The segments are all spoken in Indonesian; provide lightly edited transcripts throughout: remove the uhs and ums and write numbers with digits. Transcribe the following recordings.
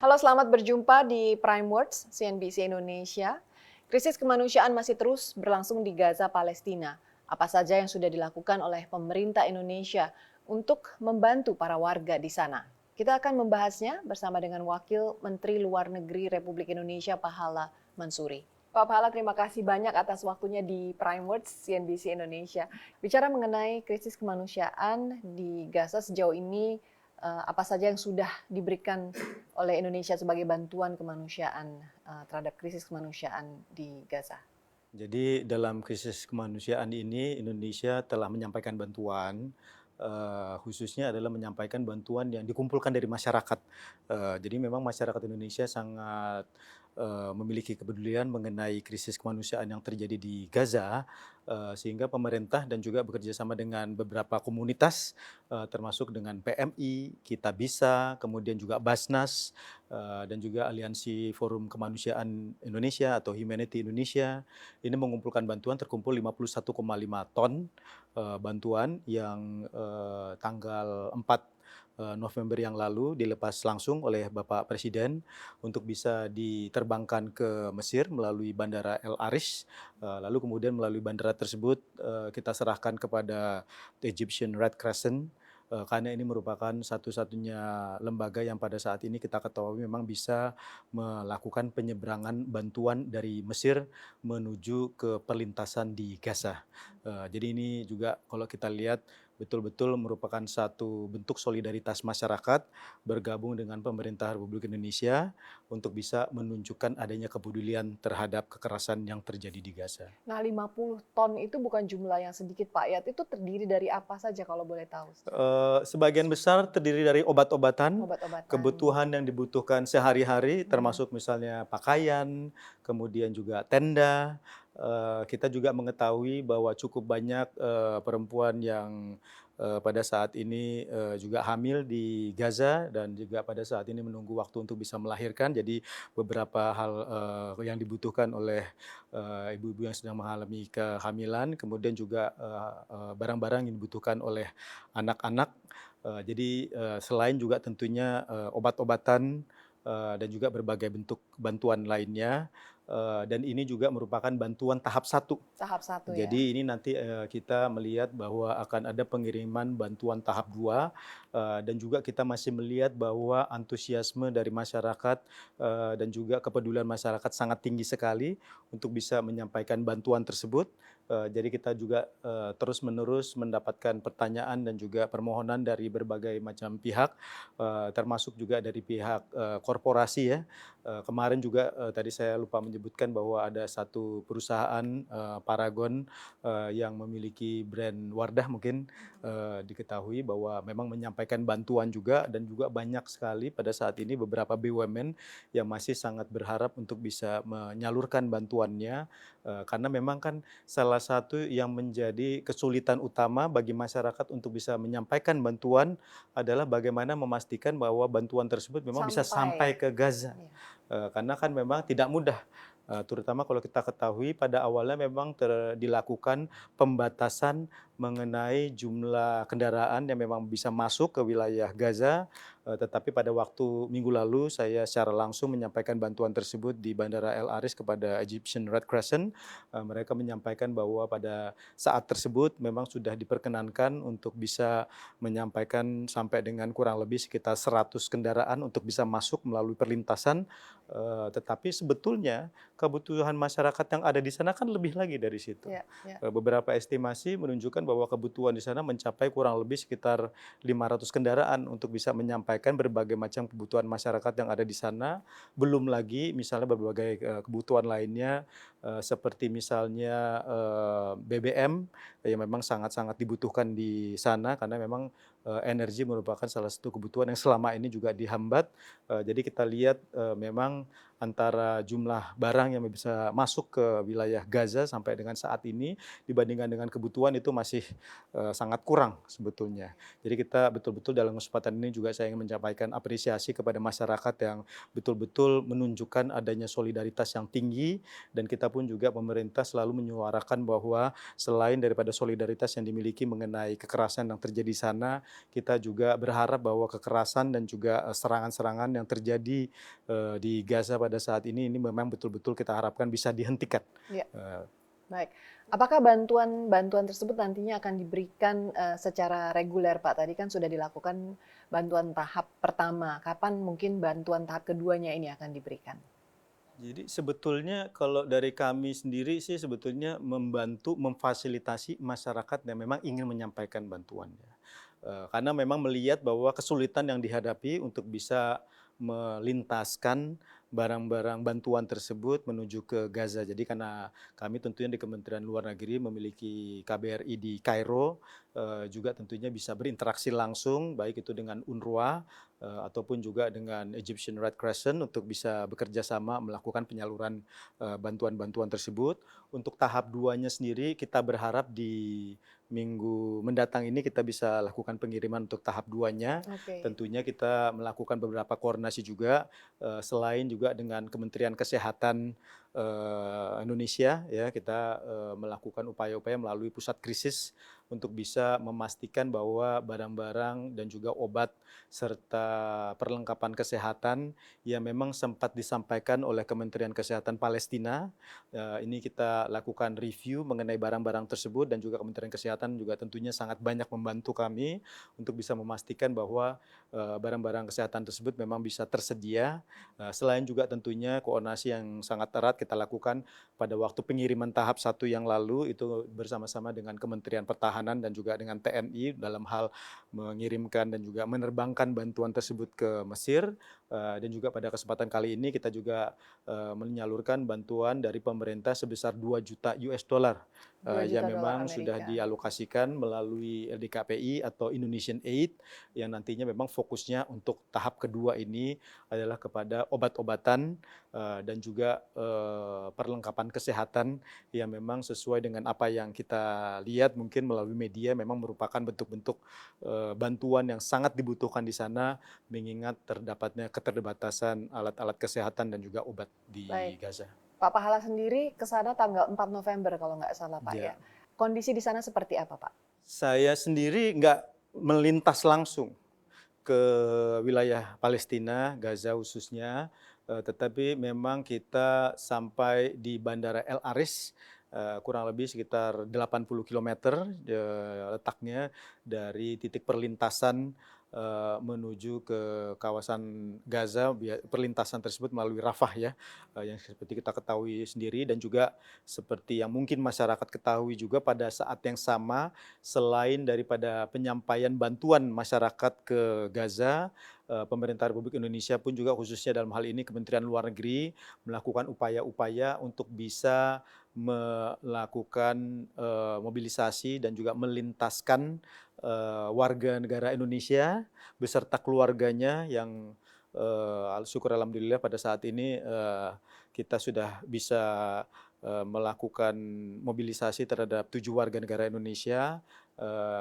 Halo, selamat berjumpa di Prime Words CNBC Indonesia. Krisis kemanusiaan masih terus berlangsung di Gaza, Palestina. Apa saja yang sudah dilakukan oleh pemerintah Indonesia untuk membantu para warga di sana? Kita akan membahasnya bersama dengan Wakil Menteri Luar Negeri Republik Indonesia, Pahala Mansuri. Pak Pahala, terima kasih banyak atas waktunya di Prime Words CNBC Indonesia. Bicara mengenai krisis kemanusiaan di Gaza sejauh ini, apa saja yang sudah diberikan oleh Indonesia sebagai bantuan kemanusiaan terhadap krisis kemanusiaan di Gaza? Jadi dalam krisis kemanusiaan ini Indonesia telah menyampaikan bantuan, khususnya adalah menyampaikan bantuan yang dikumpulkan dari masyarakat. Jadi memang masyarakat Indonesia sangat, memiliki kepedulian mengenai krisis kemanusiaan yang terjadi di Gaza, sehingga pemerintah dan juga bekerja sama dengan beberapa komunitas, termasuk dengan PMI, Kitabisa, kemudian juga Basnas, dan juga Aliansi Forum Kemanusiaan Indonesia atau Humanity Indonesia. Ini mengumpulkan bantuan terkumpul 51,5 ton bantuan yang tanggal 4 November yang lalu dilepas langsung oleh Bapak Presiden untuk bisa diterbangkan ke Mesir melalui Bandara El Arish. Lalu kemudian melalui bandara tersebut kita serahkan kepada Egyptian Red Crescent, karena ini merupakan satu-satunya lembaga yang pada saat ini kita ketahui memang bisa melakukan penyeberangan bantuan dari Mesir menuju ke perlintasan di Gaza. Jadi ini juga kalau kita lihat betul-betul merupakan satu bentuk solidaritas masyarakat bergabung dengan pemerintah Republik Indonesia untuk bisa menunjukkan adanya kepedulian terhadap kekerasan yang terjadi di Gaza. Nah, 50 ton itu bukan jumlah yang sedikit, Pak Yat. Itu terdiri dari apa saja kalau boleh tahu? Sebagian besar terdiri dari obat-obatan, Obat-obatan. kebutuhan yang dibutuhkan sehari-hari Hmm. termasuk misalnya pakaian, kemudian juga tenda. Kita juga mengetahui bahwa cukup banyak perempuan yang pada saat ini juga hamil di Gaza dan juga pada saat ini menunggu waktu untuk bisa melahirkan. Jadi beberapa hal yang dibutuhkan oleh ibu-ibu yang sedang mengalami kehamilan, kemudian juga barang-barang yang dibutuhkan oleh anak-anak. Jadi selain juga tentunya obat-obatan dan juga berbagai bentuk bantuan lainnya, dan ini juga merupakan bantuan tahap satu. Tahap satu ya. Jadi ini nanti kita melihat bahwa akan ada pengiriman bantuan tahap 2, dan juga kita masih melihat bahwa antusiasme dari masyarakat dan juga kepedulian masyarakat sangat tinggi sekali untuk bisa menyampaikan bantuan tersebut. Jadi kita juga terus-menerus mendapatkan pertanyaan dan juga permohonan dari berbagai macam pihak, termasuk juga dari pihak korporasi ya. Kemarin juga tadi saya lupa menyebutkan bahwa ada satu perusahaan Paragon yang memiliki brand Wardah mungkin diketahui bahwa memang menyampaikan bantuan juga dan juga banyak sekali pada saat ini beberapa BUMN yang masih sangat berharap untuk bisa menyalurkan bantuannya, karena memang kan salah satu yang menjadi kesulitan utama bagi masyarakat untuk bisa menyampaikan bantuan adalah bagaimana memastikan bahwa bantuan tersebut memang bisa sampai Sampai. ke Gaza. Ya. Karena kan memang tidak mudah, terutama kalau kita ketahui pada awalnya memang dilakukan pembatasan mengenai jumlah kendaraan yang memang bisa masuk ke wilayah Gaza, tetapi pada waktu minggu lalu saya secara langsung menyampaikan bantuan tersebut di Bandara El Arish kepada Egyptian Red Crescent. Mereka menyampaikan bahwa pada saat tersebut memang sudah diperkenankan untuk bisa menyampaikan sampai dengan kurang lebih sekitar 100 kendaraan untuk bisa masuk melalui perlintasan, tetapi sebetulnya kebutuhan masyarakat yang ada di sana kan lebih lagi dari situ. Ya, ya. Beberapa estimasi menunjukkan bahwa kebutuhan di sana mencapai kurang lebih sekitar 500 kendaraan untuk bisa menyampaikan berbagai macam kebutuhan masyarakat yang ada di sana. Belum lagi misalnya berbagai kebutuhan lainnya, seperti misalnya BBM yang memang sangat-sangat dibutuhkan di sana karena memang energi merupakan salah satu kebutuhan yang selama ini juga dihambat. Jadi kita lihat memang antara jumlah barang yang bisa masuk ke wilayah Gaza sampai dengan saat ini dibandingkan dengan kebutuhan itu masih sangat kurang sebetulnya. Jadi kita betul-betul dalam kesempatan ini juga saya ingin menyampaikan apresiasi kepada masyarakat yang betul-betul menunjukkan adanya solidaritas yang tinggi, dan kita pun juga pemerintah selalu menyuarakan bahwa selain daripada solidaritas yang dimiliki mengenai kekerasan yang terjadi di sana, kita juga berharap bahwa kekerasan dan juga serangan-serangan yang terjadi di Gaza pada saat ini memang betul-betul kita harapkan bisa dihentikan. Ya, Eh, baik. Apakah bantuan tersebut nantinya akan diberikan secara reguler, Pak? Tadi kan sudah dilakukan bantuan tahap pertama. Kapan mungkin bantuan tahap keduanya ini akan diberikan? Jadi sebetulnya kalau dari kami sendiri sih sebetulnya membantu memfasilitasi masyarakat yang memang ingin menyampaikan bantuannya. Karena memang melihat bahwa kesulitan yang dihadapi untuk bisa melintaskan barang-barang bantuan tersebut menuju ke Gaza. Jadi karena kami tentunya di Kementerian Luar Negeri memiliki KBRI di Kairo, juga tentunya bisa berinteraksi langsung baik itu dengan UNRWA ataupun juga dengan Egyptian Red Crescent untuk bisa bekerja sama melakukan penyaluran bantuan-bantuan tersebut. Untuk tahap 2-nya sendiri kita berharap di minggu mendatang ini kita bisa lakukan pengiriman untuk tahap 2-nya. Oke, Tentunya kita melakukan beberapa koordinasi juga selain juga dengan Kementerian Kesehatan Indonesia ya kita melakukan upaya-upaya melalui pusat krisis untuk bisa memastikan bahwa barang-barang dan juga obat serta perlengkapan kesehatan yang memang sempat disampaikan oleh Kementerian Kesehatan Palestina. Ini kita lakukan review mengenai barang-barang tersebut dan juga Kementerian Kesehatan juga tentunya sangat banyak membantu kami untuk bisa memastikan bahwa barang-barang kesehatan tersebut memang bisa tersedia. Selain juga tentunya koordinasi yang sangat erat kita lakukan pada waktu pengiriman tahap 1 yang lalu itu bersama-sama dengan Kementerian Pertahanan dan juga dengan TNI dalam hal mengirimkan dan juga menerbangkan bantuan tersebut ke Mesir. Dan juga pada kesempatan kali ini kita juga menyalurkan bantuan dari pemerintah sebesar 2 juta US dollar 2 yang juta dolar memang sudah Amerika. dialokasikan melalui LDKPI atau Indonesian Aid yang nantinya memang fokusnya untuk tahap kedua ini adalah kepada obat-obatan dan juga perlengkapan kesehatan yang memang sesuai dengan apa yang kita lihat mungkin melalui media memang merupakan bentuk-bentuk bantuan yang sangat dibutuhkan di sana mengingat terdapatnya keterbatasan alat-alat kesehatan dan juga obat di Baik. Gaza. Pak Pahala sendiri ke sana tanggal 4 November kalau nggak salah, Pak, ya. Ya, Kondisi di sana seperti apa, Pak? saya sendiri nggak melintas langsung ke wilayah Palestina, Gaza khususnya, tetapi memang kita sampai di Bandara El Aris, kurang lebih sekitar 80 kilometer letaknya dari titik perlintasan menuju ke kawasan Gaza. Perlintasan tersebut melalui Rafah ya, yang seperti kita ketahui sendiri dan juga seperti yang mungkin masyarakat ketahui juga pada saat yang sama selain daripada penyampaian bantuan masyarakat ke Gaza, pemerintah Republik Indonesia pun juga khususnya dalam hal ini Kementerian Luar Negeri melakukan upaya-upaya untuk bisa melakukan mobilisasi dan juga melintaskan warga negara Indonesia beserta keluarganya yang syukur alhamdulillah pada saat ini kita sudah bisa melakukan mobilisasi terhadap 7 warga negara Indonesia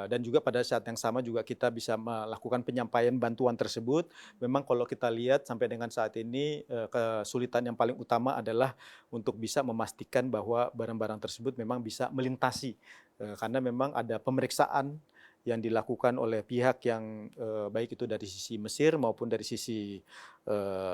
dan juga pada saat yang sama juga kita bisa melakukan penyampaian bantuan tersebut. Memang kalau kita lihat sampai dengan saat ini kesulitan yang paling utama adalah untuk bisa memastikan bahwa barang-barang tersebut memang bisa melintasi karena memang ada pemeriksaan yang dilakukan oleh pihak yang baik itu dari sisi Mesir maupun dari sisi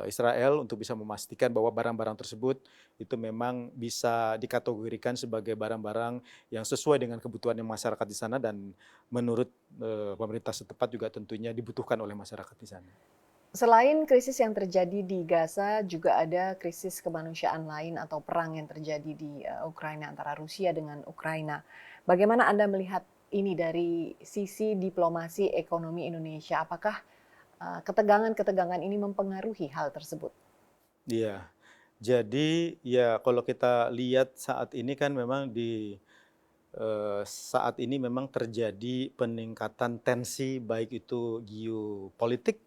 Israel untuk bisa memastikan bahwa barang-barang tersebut itu memang bisa dikategorikan sebagai barang-barang yang sesuai dengan kebutuhan yang masyarakat di sana dan menurut pemerintah setempat juga tentunya dibutuhkan oleh masyarakat di sana. Selain krisis yang terjadi di Gaza, juga ada krisis kemanusiaan lain atau perang yang terjadi di Ukraina antara Rusia dengan Ukraina. Bagaimana Anda melihat ini dari sisi diplomasi ekonomi Indonesia? Apakah ketegangan-ketegangan ini mempengaruhi hal tersebut? Iya, jadi ya kalau kita lihat saat ini kan memang di saat ini memang terjadi peningkatan tensi baik itu geopolitik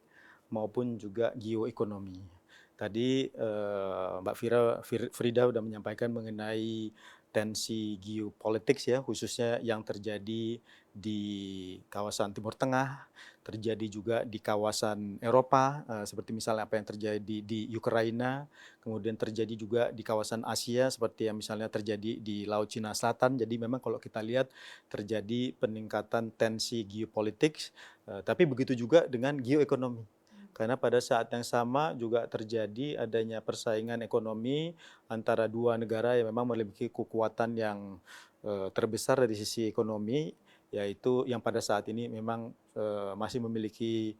maupun juga geoekonomi. Tadi Mbak Frida sudah menyampaikan mengenai tensi geopolitik ya khususnya yang terjadi di kawasan Timur Tengah, terjadi juga di kawasan Eropa, seperti misalnya apa yang terjadi di Ukraina, kemudian terjadi juga di kawasan Asia seperti yang misalnya terjadi di Laut Cina Selatan. Jadi memang kalau kita lihat terjadi peningkatan tensi geopolitik, tapi begitu juga dengan geoekonomi. Karena pada saat yang sama juga terjadi adanya persaingan ekonomi antara dua negara yang memang memiliki kekuatan yang terbesar dari sisi ekonomi, yaitu yang pada saat ini memang masih memiliki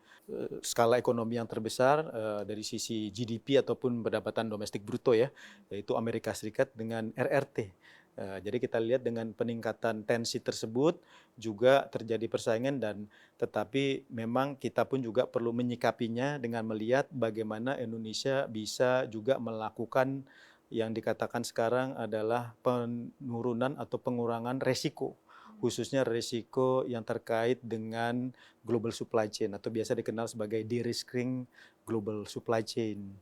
skala ekonomi yang terbesar dari sisi GDP ataupun pendapatan domestik bruto ya, yaitu Amerika Serikat dengan RRT. Jadi kita lihat dengan peningkatan tensi tersebut juga terjadi persaingan dan tetapi memang kita pun juga perlu menyikapinya dengan melihat bagaimana Indonesia bisa juga melakukan yang dikatakan sekarang adalah penurunan atau pengurangan resiko, khususnya resiko yang terkait dengan global supply chain atau biasa dikenal sebagai de-risking global supply chain.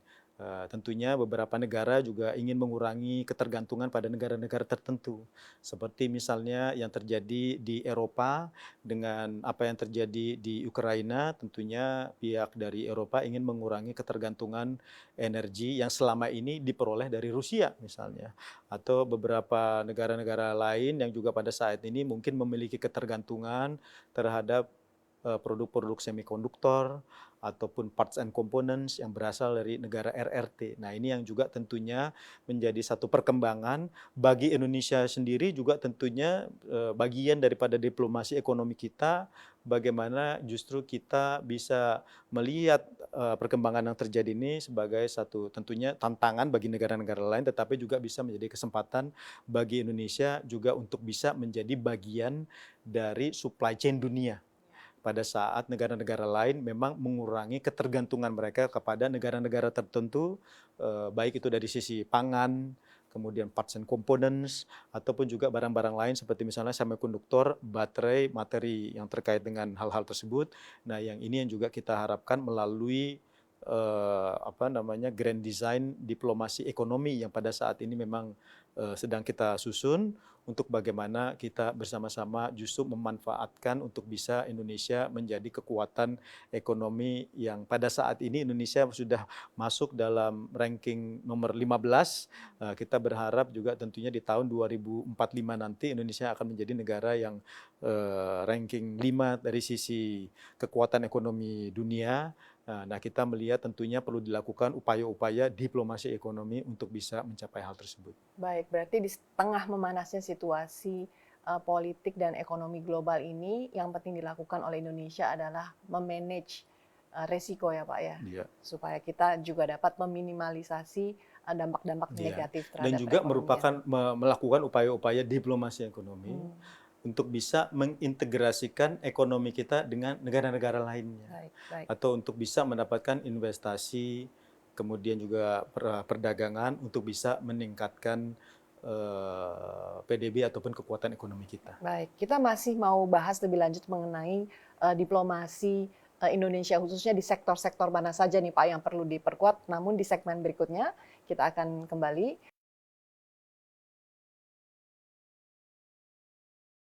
Tentunya beberapa negara juga ingin mengurangi ketergantungan pada negara-negara tertentu, seperti misalnya yang terjadi di Eropa dengan apa yang terjadi di Ukraina. Tentunya pihak dari Eropa ingin mengurangi ketergantungan energi yang selama ini diperoleh dari Rusia misalnya, atau beberapa negara-negara lain yang juga pada saat ini mungkin memiliki ketergantungan terhadap produk-produk semikonduktor ataupun parts and components yang berasal dari negara RRT. Nah, ini yang juga tentunya menjadi satu perkembangan bagi Indonesia sendiri, juga tentunya bagian daripada diplomasi ekonomi kita, bagaimana justru kita bisa melihat perkembangan yang terjadi ini sebagai satu tentunya tantangan bagi negara-negara lain, tetapi juga bisa menjadi kesempatan bagi Indonesia juga untuk bisa menjadi bagian dari supply chain dunia pada saat negara-negara lain memang mengurangi ketergantungan mereka kepada negara-negara tertentu, baik itu dari sisi pangan, kemudian parts and components, ataupun juga barang-barang lain seperti misalnya semikonduktor, baterai, materi yang terkait dengan hal-hal tersebut. Nah, yang ini yang juga kita harapkan melalui grand design diplomasi ekonomi yang pada saat ini memang sedang kita susun untuk bagaimana kita bersama-sama justru memanfaatkan untuk bisa Indonesia menjadi kekuatan ekonomi yang pada saat ini Indonesia sudah masuk dalam ranking nomor 15. Kita berharap juga tentunya di tahun 2045 nanti Indonesia akan menjadi negara yang ranking 5 dari sisi kekuatan ekonomi dunia. Nah, kita melihat tentunya perlu dilakukan upaya-upaya diplomasi ekonomi untuk bisa mencapai hal tersebut. Baik, berarti di tengah memanasnya situasi politik dan ekonomi global ini, yang penting dilakukan oleh Indonesia adalah memanage resiko ya Pak ya, Iya. supaya kita juga dapat meminimalisasi dampak-dampak negatif Dan terhadap juga perekonomian. merupakan melakukan upaya-upaya diplomasi ekonomi untuk bisa mengintegrasikan ekonomi kita dengan negara-negara lainnya. Baik, baik. Atau untuk bisa mendapatkan investasi, kemudian juga perdagangan untuk bisa meningkatkan PDB ataupun kekuatan ekonomi kita. Baik, kita masih mau bahas lebih lanjut mengenai diplomasi Indonesia, khususnya di sektor-sektor mana saja nih Pak yang perlu diperkuat. Namun di segmen berikutnya kita akan kembali